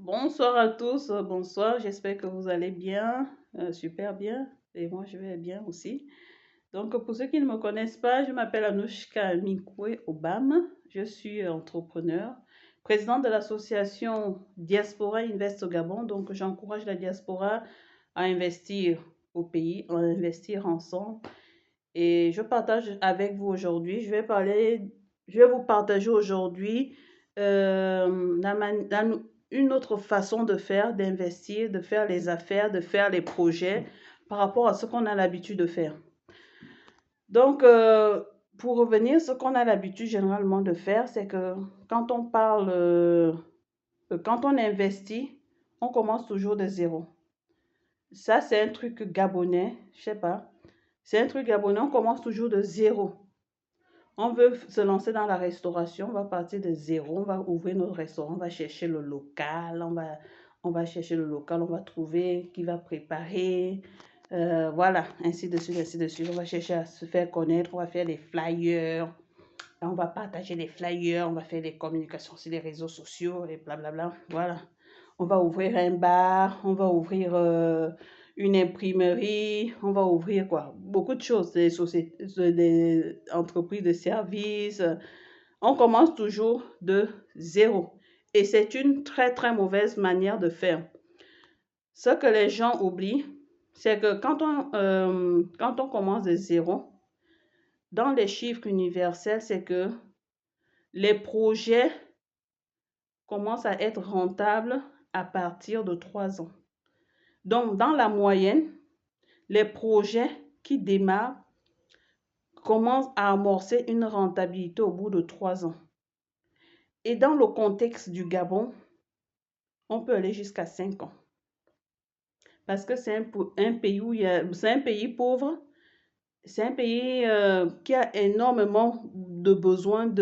Bonsoir à tous, bonsoir, j'espère que vous allez bien, super bien, et moi je vais bien aussi. Donc pour ceux qui ne me connaissent pas, je m'appelle Anouchka Minkwe Obama, je suis entrepreneur, présidente de l'association Diaspora Invest au Gabon, donc j'encourage la diaspora à investir au pays, à investir ensemble. Et je partage avec vous aujourd'hui, je vais vous partager aujourd'hui une autre façon de faire, d'investir, de faire les affaires, de faire les projets par rapport à ce qu'on a l'habitude de faire. Donc, pour revenir, ce qu'on a l'habitude généralement de faire, c'est que quand on parle, quand on investit, on commence toujours de zéro. Ça, c'est un truc gabonais, je sais pas. C'est un truc gabonais, on commence toujours de zéro. On veut se lancer dans la restauration, on va partir de zéro, on va ouvrir notre restaurant, on va chercher le local, on va chercher le local, on va trouver qui va préparer, voilà, ainsi de suite, ainsi de suite. On va chercher à se faire connaître, on va faire des flyers, on va partager les flyers, on va faire des communications sur les réseaux sociaux et blablabla, voilà. On va ouvrir un bar, on va ouvrir une imprimerie, on va ouvrir quoi? Beaucoup de choses, des sociétés, des entreprises de services. On commence toujours de zéro. Et c'est une très très mauvaise manière de faire. Ce que les gens oublient, c'est que quand on commence de zéro, dans les chiffres universels, c'est que les projets commencent à être rentables à partir de 3 ans. Donc, dans la moyenne, les projets qui démarrent commencent à amorcer une rentabilité au bout de 3 ans. Et dans le contexte du Gabon, on peut aller jusqu'à 5 ans. Parce que c'est un pays c'est un pays pauvre, c'est un pays qui a énormément de besoins,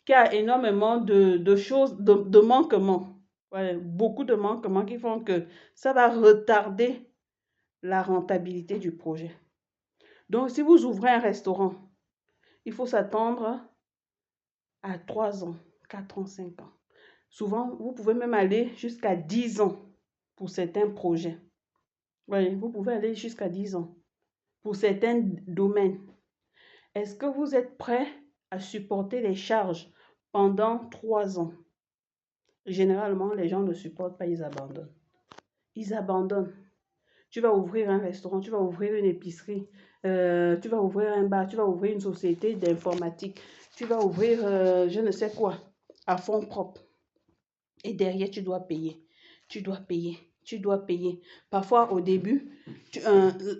qui a énormément de choses, de manquements. Ouais, beaucoup de manquements qui font que ça va retarder la rentabilité du projet. Donc, si vous ouvrez un restaurant, il faut s'attendre à 3 ans, 4 ans, 5 ans. Souvent, vous pouvez même aller jusqu'à 10 ans pour certains projets. Oui, vous pouvez aller jusqu'à 10 ans pour certains domaines. Est-ce que vous êtes prêt à supporter les charges pendant 3 ans? Généralement, les gens ne supportent pas, ils abandonnent. Ils abandonnent. Tu vas ouvrir un restaurant, tu vas ouvrir une épicerie, tu vas ouvrir un bar, tu vas ouvrir une société d'informatique, tu vas ouvrir je ne sais quoi, à fonds propres. Et derrière, tu dois payer. Tu dois payer. Tu dois payer. Parfois, au début,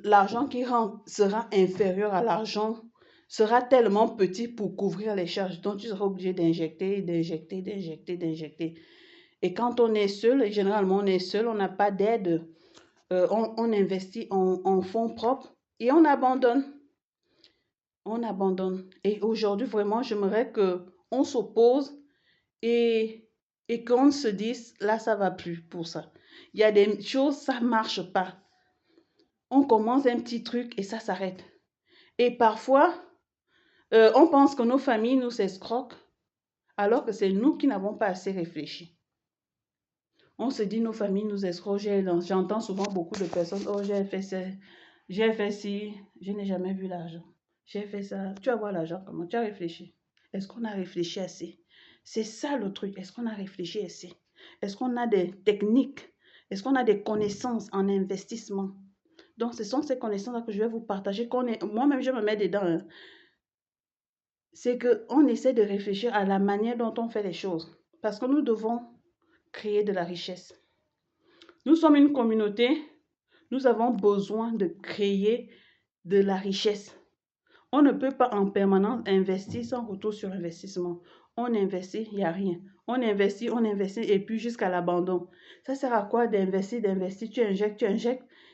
l'argent qui rentre sera inférieur à l'argent, sera tellement petit pour couvrir les charges. Donc, tu seras obligé d'injecter, d'injecter, d'injecter, d'injecter. Et quand on est seul, et généralement on est seul, on n'a pas d'aide, on investit en fonds propres et on abandonne. On abandonne. Et aujourd'hui, vraiment, j'aimerais qu'on s'oppose et, et qu'on se dise, là, ça va plus pour ça. Il y a des choses, ça marche pas. On commence un petit truc et ça s'arrête. Et parfois, on pense que nos familles nous escroquent, alors que c'est nous qui n'avons pas assez réfléchi. On se dit, nos familles nous escroquent. J'entends souvent beaucoup de personnes, oh, j'ai fait ça, j'ai fait ci, je n'ai jamais vu l'argent. J'ai fait ça. Tu vas voir l'argent comment? Tu as réfléchi. Est-ce qu'on a réfléchi assez? C'est ça le truc. Est-ce qu'on a réfléchi assez? Est-ce qu'on a des techniques? Est-ce qu'on a des connaissances en investissement? Donc, ce sont ces connaissances-là que je vais vous partager. Moi-même, je me mets dedans, hein. C'est qu'on essaie de réfléchir à la manière dont on fait les choses. Parce que nous devons créer de la richesse. Nous sommes une communauté. Nous avons besoin de créer de la richesse. On ne peut pas en permanence investir sans retour sur investissement. On investit, il n'y a rien. On investit et puis jusqu'à l'abandon. Ça sert à quoi d'investir, tu injectes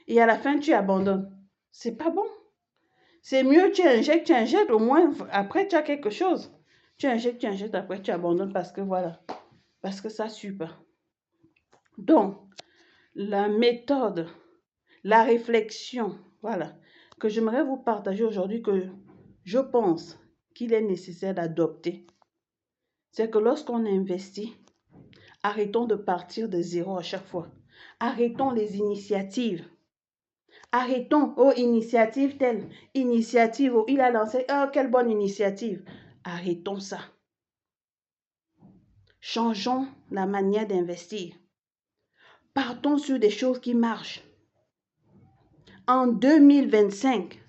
et à la fin tu abandonnes. C'est pas bon. C'est mieux tu injectes, au moins après tu as quelque chose. Tu injectes, après tu abandonnes parce que voilà. Parce que ça suit pas. Donc, la méthode, la réflexion, voilà, que j'aimerais vous partager aujourd'hui, que je pense qu'il est nécessaire d'adopter, c'est que lorsqu'on investit, Arrêtons de partir de zéro à chaque fois. Arrêtons les initiatives. Arrêtons, oh, initiative telle, initiative, oh, il a lancé, oh, quelle bonne initiative. Arrêtons ça. Changeons la manière d'investir. Partons sur des choses qui marchent. En 2025,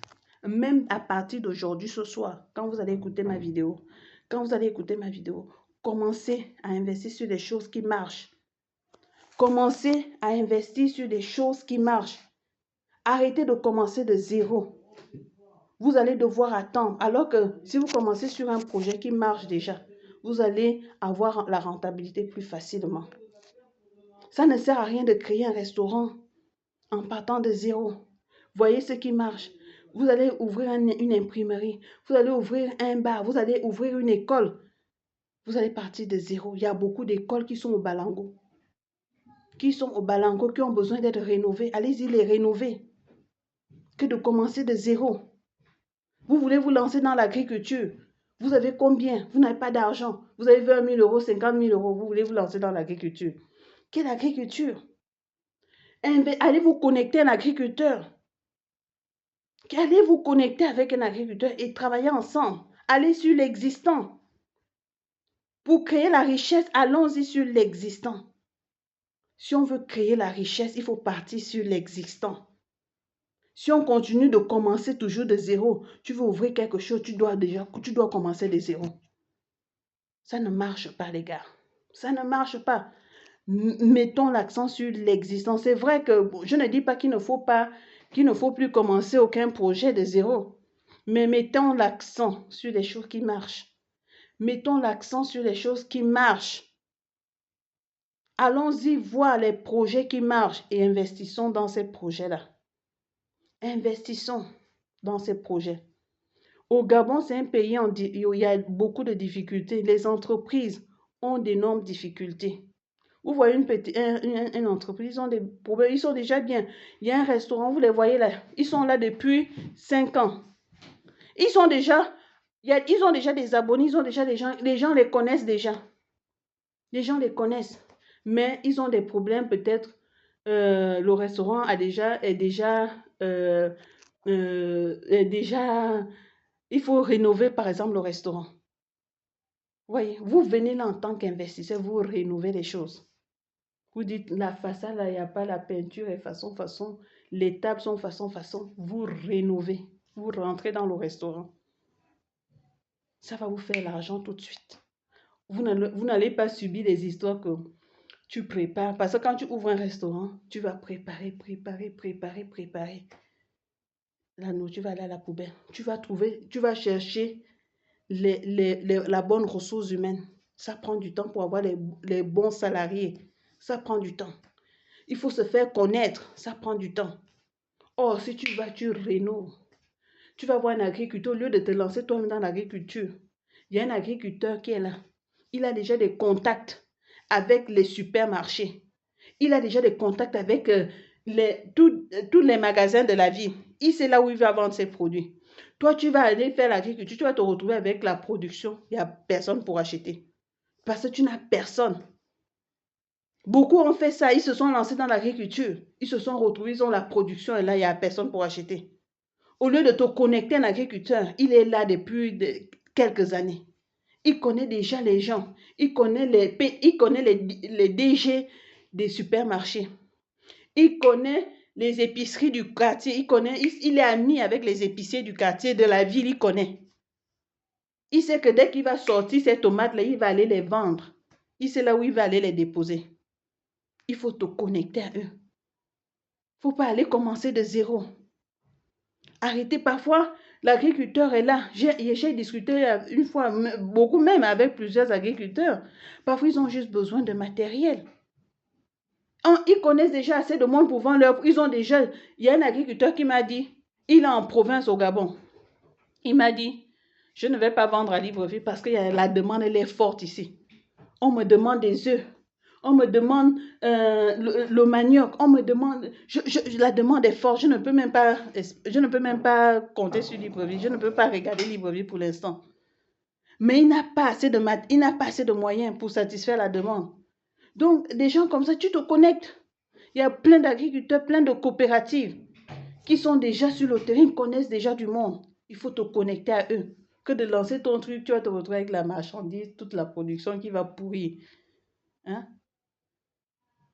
même à partir d'aujourd'hui, ce soir, quand vous allez écouter ma vidéo, commencez à investir sur des choses qui marchent. Commencez à investir sur des choses qui marchent. Arrêtez de commencer de zéro. Vous allez devoir attendre. Alors que si vous commencez sur un projet qui marche déjà, vous allez avoir la rentabilité plus facilement. Ça ne sert à rien de créer un restaurant en partant de zéro. Voyez ce qui marche. Vous allez ouvrir une imprimerie. Vous allez ouvrir un bar. Vous allez ouvrir une école. Vous allez partir de zéro. Il y a beaucoup d'écoles qui sont au Balango. Qui ont besoin d'être rénovées. Allez-y les rénover. Que de commencer de zéro. Vous voulez vous lancer dans l'agriculture. Vous avez combien? Vous n'avez pas d'argent. Vous avez 20 000 euros, 50 000 euros. Vous voulez vous lancer dans l'agriculture. Quelle agriculture? Allez vous connecter à un agriculteur. Allez vous connecter avec un agriculteur et travailler ensemble. Allez sur l'existant. Pour créer la richesse, allons-y sur l'existant. Si on veut créer la richesse, il faut partir sur l'existant. Si on continue de commencer toujours de zéro, tu veux ouvrir quelque chose, tu dois commencer de zéro. Ça ne marche pas, les gars. Ça ne marche pas. Mettons l'accent sur l'existence. C'est vrai que je ne dis pas qu'il ne faut plus commencer aucun projet de zéro. Mais mettons l'accent sur les choses qui marchent. Mettons l'accent sur les choses qui marchent. Allons-y voir les projets qui marchent et investissons dans ces projets-là. Investissons dans ces projets. Au Gabon, c'est un pays où il y a beaucoup de difficultés. Les entreprises ont d'énormes difficultés. Vous voyez une entreprise, ils ont des problèmes, ils sont déjà bien. Il y a un restaurant, vous les voyez là, ils sont là depuis 5 ans. Ils ont déjà des abonnés, ils ont déjà des gens, les gens les connaissent déjà. Les gens les connaissent, mais ils ont des problèmes peut-être. Le restaurant est déjà, il faut rénover par exemple le restaurant. Voyez, vous venez là en tant qu'investisseur, vous rénovez les choses. Vous dites, la façade, là, il n'y a pas la peinture et façon. Les tables sont façon. Vous rénovez. Vous rentrez dans le restaurant. Ça va vous faire l'argent tout de suite. Vous n'allez pas subir les histoires que tu prépares. Parce que quand tu ouvres un restaurant, tu vas préparer. La nourriture, tu vas aller à la poubelle. Tu vas chercher la bonne ressource humaine. Ça prend du temps pour avoir les bons salariés. Ça prend du temps. Il faut se faire connaître. Ça prend du temps. Or, si tu rénoves. Tu vas voir un agriculteur, au lieu de te lancer toi-même dans l'agriculture. Il y a un agriculteur qui est là. Il a déjà des contacts avec les supermarchés. Il a déjà des contacts avec tous les magasins de la ville. Il sait là où il va vendre ses produits. Toi, tu vas aller faire l'agriculture. Tu vas te retrouver avec la production. Il n'y a personne pour acheter. Parce que tu n'as personne. Beaucoup ont fait ça, ils se sont lancés dans l'agriculture. Ils se sont retrouvés, ils ont la production et là, il n'y a personne pour acheter. Au lieu de te connecter à un agriculteur, il est là depuis quelques années. Il connaît déjà les gens. Il connaît les DG des supermarchés. Il connaît les épiceries du quartier. Il est ami avec les épiciers du quartier, de la ville, il connaît. Il sait que dès qu'il va sortir ces tomates-là, il va aller les vendre. Il sait là où il va aller les déposer. Il faut te connecter à eux. Il ne faut pas aller commencer de zéro. Arrêtez, parfois, l'agriculteur est là. J'ai discuté une fois, beaucoup même avec plusieurs agriculteurs. Parfois, ils ont juste besoin de matériel. Ils connaissent déjà assez de monde pour vendre leur... Il y a un agriculteur qui m'a dit, il est en province au Gabon. Il m'a dit, je ne vais pas vendre à Libreville parce que la demande, elle est forte ici. On me demande des œufs. On me demande le manioc. On me demande... la demande est forte. Je ne peux même pas compter sur Libreville. Je ne peux pas regarder Libreville pour l'instant. Mais il n'a pas assez de moyens pour satisfaire la demande. Donc, des gens comme ça, tu te connectes. Il y a plein d'agriculteurs, plein de coopératives qui sont déjà sur le terrain, connaissent déjà du monde. Il faut te connecter à eux. Que de lancer ton truc, tu vas te retrouver avec la marchandise, toute la production qui va pourrir. Hein?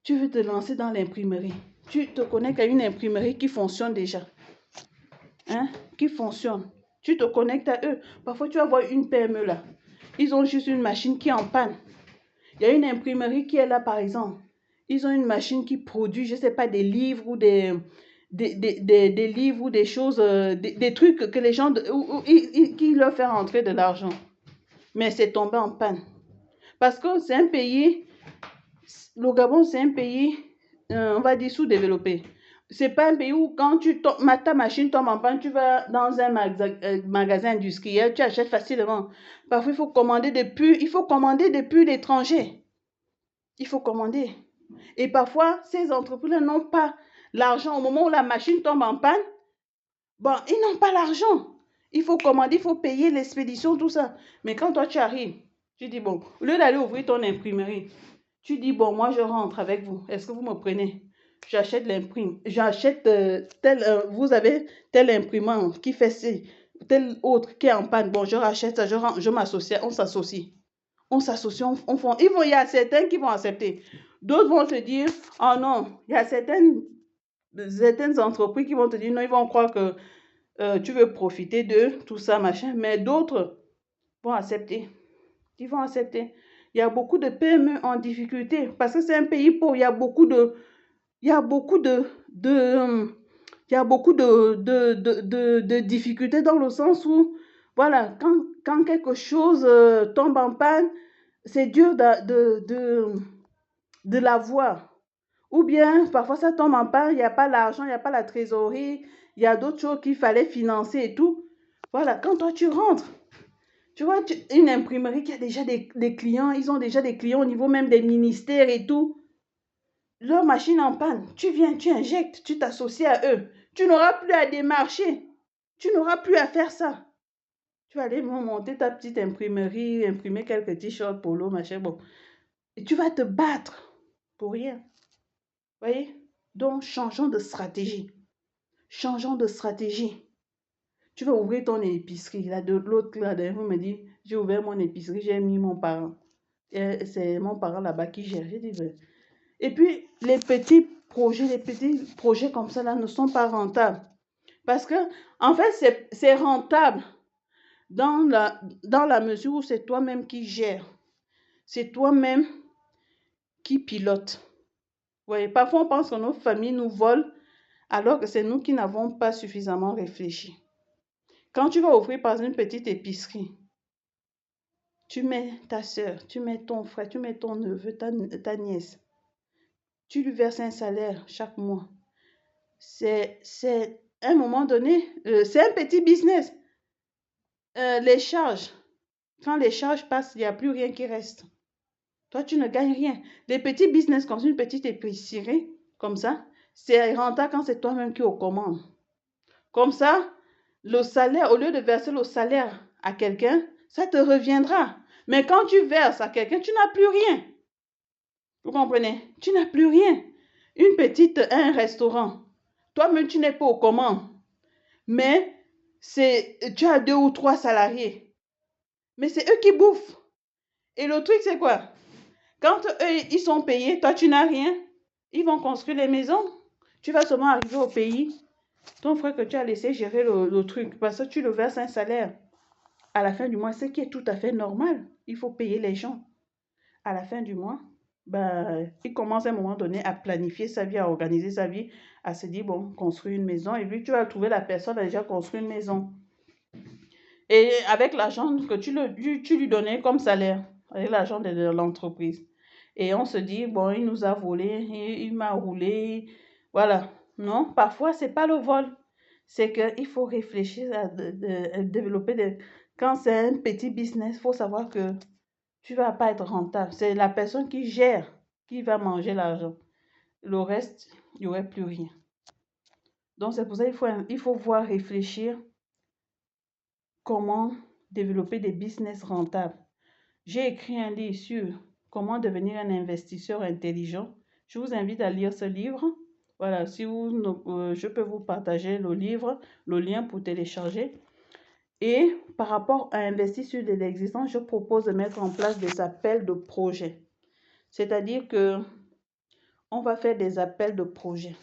Tu veux te lancer dans l'imprimerie. Tu te connectes à une imprimerie qui fonctionne déjà. Hein? Qui fonctionne. Tu te connectes à eux. Parfois, tu vas voir une PME là. Ils ont juste une machine qui est en panne. Il y a une imprimerie qui est là, par exemple. Ils ont une machine qui produit, je ne sais pas, des livres ou des livres ou des choses, des trucs que les gens, qui leur fait rentrer de l'argent. Mais c'est tombé en panne. Parce que c'est un pays, le Gabon, c'est un pays, on va dire, sous-développé. C'est pas un pays où quand ta machine tombe en panne, tu vas dans un magasin industriel, tu achètes facilement. Parfois, il faut commander depuis l'étranger. Il faut commander. Et parfois, ces entreprises n'ont pas l'argent au moment où la machine tombe en panne. Bon, ils n'ont pas l'argent. Il faut commander, il faut payer l'expédition, tout ça. Mais quand toi, tu arrives, tu dis, bon, au lieu d'aller ouvrir ton imprimerie, tu dis, bon, moi, je rentre avec vous. Est-ce que vous me prenez? J'achète l'imprime. J'achète vous avez tel imprimant qui fait ci, tel autre qui est en panne. Bon, je rachète ça, je m'associe, on s'associe. On s'associe, il y a certains qui vont accepter. D'autres vont te dire, oh non, il y a certaines entreprises qui vont te dire, non, ils vont croire que tu veux profiter de tout ça, machin. Mais d'autres vont accepter. Ils vont accepter. Il y a beaucoup de PME en difficulté parce que c'est un pays pauvre. Il y a beaucoup de difficultés dans le sens où, voilà, quand quelque chose tombe en panne, c'est dur de l'avoir. Ou bien, parfois, ça tombe en panne, il n'y a pas l'argent, il n'y a pas la trésorerie, il y a d'autres choses qu'il fallait financer et tout. Voilà, quand toi, tu rentres, tu vois, une imprimerie qui a déjà des clients, ils ont déjà des clients au niveau même des ministères et tout. Leur machine en panne, tu viens, tu injectes, tu t'associes à eux. Tu n'auras plus à démarcher. Tu n'auras plus à faire ça. Tu vas aller monter ta petite imprimerie, imprimer quelques t-shirts, polo, machin, bon. Et tu vas te battre pour rien. Vous voyez? Donc, changeons de stratégie. Changeons de stratégie. Tu vas ouvrir ton épicerie. Là, de l'autre, là, vous me dit, j'ai ouvert mon épicerie, j'ai mis mon parent. C'est mon parent là-bas qui gère. J'ai dit, ben. Et puis, les petits projets comme ça, là, ne sont pas rentables. Parce que, en fait, c'est rentable dans la mesure où c'est toi-même qui gères. C'est toi-même qui pilote. Vous voyez, parfois, on pense que nos familles nous volent alors que c'est nous qui n'avons pas suffisamment réfléchi. Quand tu vas ouvrir par exemple une petite épicerie, tu mets ta soeur, tu mets ton frère, tu mets ton neveu, ta nièce. Tu lui verses un salaire chaque mois. C'est à un moment donné, c'est un petit business. Les charges, quand les charges passent, il n'y a plus rien qui reste. Toi, tu ne gagnes rien. Les petits business comme une petite épicerie, comme ça, c'est rentable quand c'est toi-même qui es aux commandes. Comme ça, le salaire, au lieu de verser le salaire à quelqu'un, ça te reviendra. Mais quand tu verses à quelqu'un, tu n'as plus rien. Vous comprenez? Tu n'as plus rien. Un restaurant. Toi-même, tu n'es pas aux commandes. Mais tu as 2 ou 3 salariés. Mais c'est eux qui bouffent. Et le truc, c'est quoi? Quand eux, ils sont payés, toi, tu n'as rien. Ils vont construire les maisons. Tu vas seulement arriver au pays. Ton frère que tu as laissé gérer le truc, parce que tu le verses un salaire. À la fin du mois, ce qui est tout à fait normal. Il faut payer les gens. À la fin du mois, ben, il commence à un moment donné à planifier sa vie, à organiser sa vie, à se dire, bon, construire une maison. Et puis, tu vas trouver la personne a déjà construit une maison. Et avec l'argent que tu lui donnais comme salaire, avec l'argent de l'entreprise. Et on se dit, bon, il nous a volé, il m'a roulé. Voilà. Non, parfois, ce n'est pas le vol. C'est qu'il faut réfléchir à développer Quand c'est un petit business, il faut savoir que tu ne vas pas être rentable. C'est la personne qui gère qui va manger l'argent. Le reste, il n'y aurait plus rien. Donc, c'est pour ça qu'il faut voir réfléchir comment développer des business rentables. J'ai écrit un livre sur Comment devenir un investisseur intelligent. Je vous invite à lire ce livre. Voilà, si je peux vous partager le livre, le lien pour télécharger. Et par rapport à investir sur de l'existant, je propose de mettre en place des appels de projets. C'est-à-dire que on va faire des appels de projets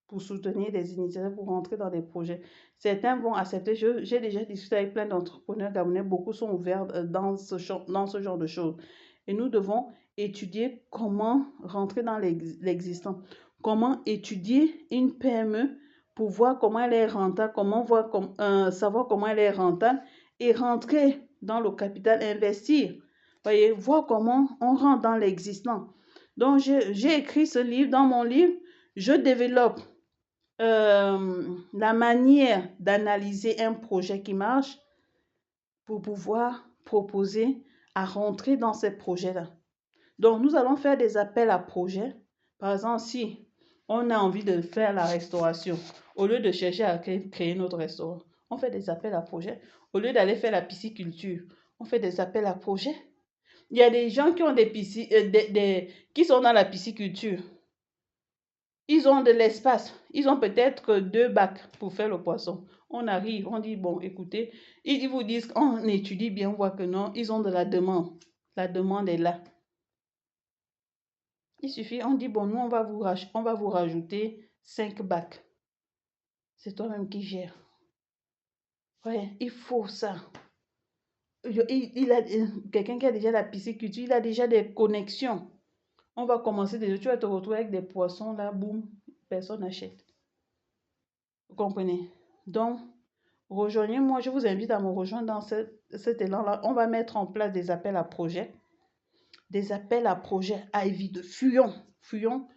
pour soutenir des initiatives, pour rentrer dans des projets. Certains vont accepter. J'ai déjà discuté avec plein d'entrepreneurs gabonais. Beaucoup sont ouverts dans ce genre de choses. Et nous devons étudier comment rentrer dans l'existant. Comment étudier une PME pour voir comment elle est rentable, savoir comment elle est rentable et rentrer dans le capital, investir. Voyez, voir comment on rentre dans l'existant. Donc, j'ai écrit ce livre. Dans mon livre, je développe la manière d'analyser un projet qui marche pour pouvoir proposer à rentrer dans ces projets-là. Donc, nous allons faire des appels à projets. Par exemple, si on a envie de faire la restauration, au lieu de chercher à créer notre restaurant, on fait des appels à projets. Au lieu d'aller faire la pisciculture, on fait des appels à projets. Il y a des gens qui ont qui sont dans la pisciculture. Ils ont de l'espace. Ils ont peut-être 2 bacs pour faire le poisson. On arrive, on dit, bon, écoutez, ils vous disent, on étudie bien, on voit que non, ils ont de la demande. La demande est là. Il suffit, on dit, bon, nous, on va vous rajouter 5 bacs. C'est toi-même qui gères. Ouais, il faut ça. Quelqu'un qui a déjà la pisciculture, il a déjà des connexions. On va commencer déjà, tu vas te retrouver avec des poissons là, boum, personne n'achète. Vous comprenez? Donc, rejoignez-moi, je vous invite à me rejoindre dans cet élan-là. On va mettre en place des appels à projets. Des appels à projets à éviter. Fuyons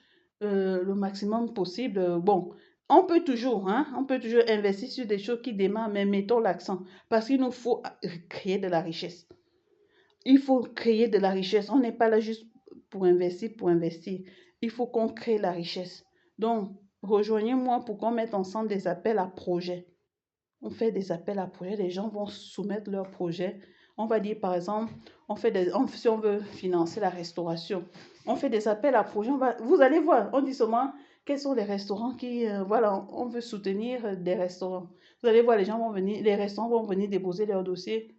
le maximum possible. Bon, on peut toujours investir sur des choses qui démarrent, mais mettons l'accent. Parce qu'il nous faut créer de la richesse. Il faut créer de la richesse. On n'est pas là juste pour investir. Il faut qu'on crée la richesse. Donc, rejoignez-moi pour qu'on mette ensemble des appels à projets. On fait des appels à projets, les gens vont soumettre leurs projets. On va dire, par exemple, si on veut financer la restauration, on fait des appels à projets. Vous allez voir, on dit seulement quels sont les restaurants voilà, on veut soutenir des restaurants. Vous allez voir, les restaurants vont venir déposer leur dossier.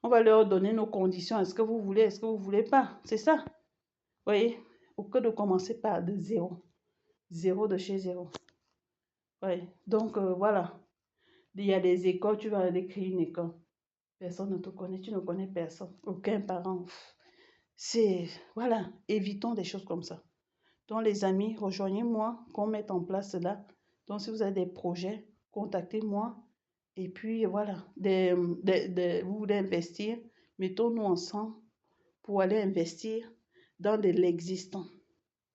On va leur donner nos conditions. Est-ce que vous voulez, est-ce que vous ne voulez pas? C'est ça. Vous voyez, au lieu de commencer par de zéro. Zéro de chez zéro. Oui, donc voilà. Il y a des écoles, tu vas aller créer une école. Personne ne te connaît, tu ne connais personne, aucun parent. Voilà, évitons des choses comme ça. Donc les amis, rejoignez-moi, qu'on mette en place cela. Donc si vous avez des projets, contactez-moi. Et puis voilà, vous voulez investir, mettons-nous ensemble pour aller investir dans de l'existant.